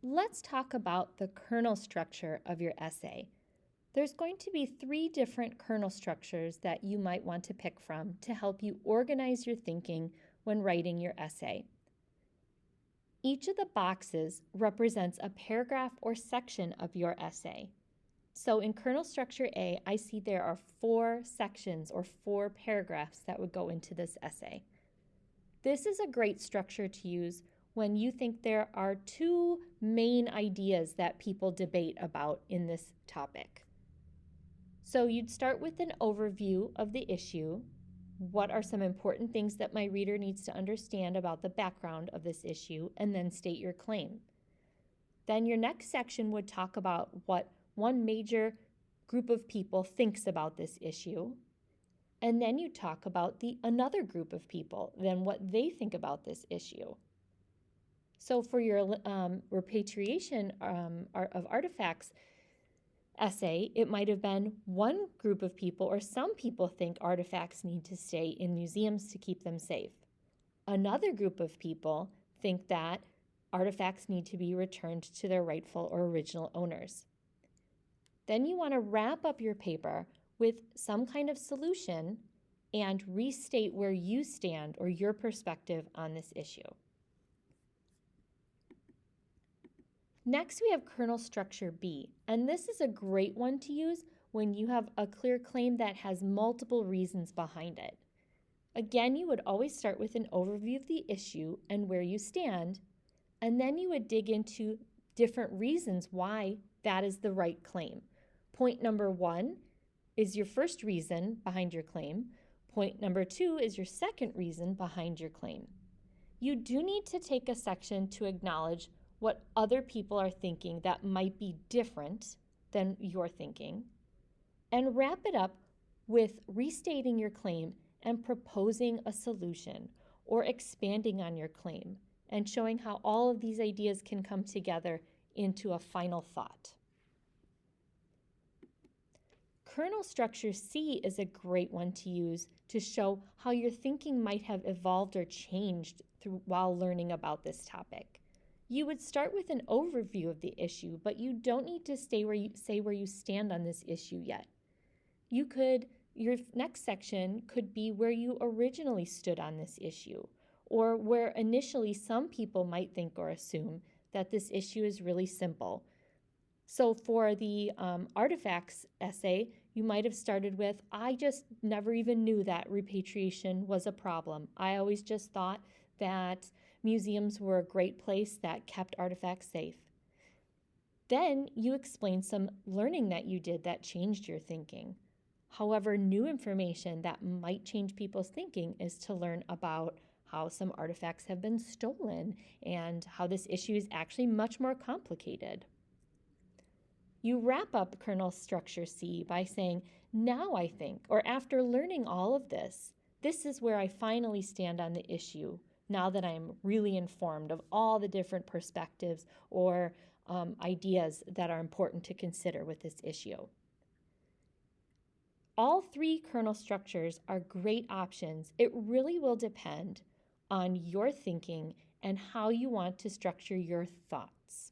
Let's talk about the kernel structure of your essay. There's going to be 3 different kernel structures that you might want to pick from to help you organize your thinking when writing your essay. Each of the boxes represents a paragraph or section of your essay. So in kernel structure A, I see there are 4 sections or 4 paragraphs that would go into this essay. This is a great structure to use when you think there are 2 main ideas that people debate about in this topic. So you'd start with an overview of the issue. What are some important things that my reader needs to understand about the background of this issue, and then state your claim. Then your next section would talk about what one major group of people thinks about this issue. And then you talk about another group of people, then what they think about this issue. So for your repatriation of artifacts essay, it might have been one group of people, or some people think artifacts need to stay in museums to keep them safe. Another group of people think that artifacts need to be returned to their rightful or original owners. Then you want to wrap up your paper with some kind of solution and restate where you stand or your perspective on this issue. Next, we have kernel structure B, and this is a great one to use when you have a clear claim that has multiple reasons behind it. Again, you would always start with an overview of the issue and where you stand, and then you would dig into different reasons why that is the right claim. Point number 1 is your first reason behind your claim. Point number 2 is your second reason behind your claim. You do need to take a section to acknowledge what other people are thinking that might be different than your thinking, and wrap it up with restating your claim and proposing a solution or expanding on your claim and showing how all of these ideas can come together into a final thought. Kernel structure C is a great one to use to show how your thinking might have evolved or changed while learning about this topic. You would start with an overview of the issue, but you don't need to say where you stand on this issue yet. Your next section could be where you originally stood on this issue, or where initially some people might think or assume that this issue is really simple. So for the artifacts essay, you might have started with, I just never even knew that repatriation was a problem. I always just thought that museums were a great place that kept artifacts safe. Then you explain some learning that you did that changed your thinking. However, new information that might change people's thinking is to learn about how some artifacts have been stolen and how this issue is actually much more complicated. You wrap up kernel structure C by saying, now I think, or after learning all of this, this is where I finally stand on the issue, now that I'm really informed of all the different perspectives or ideas that are important to consider with this issue. All 3 kernel structures are great options. It really will depend on your thinking and how you want to structure your thoughts.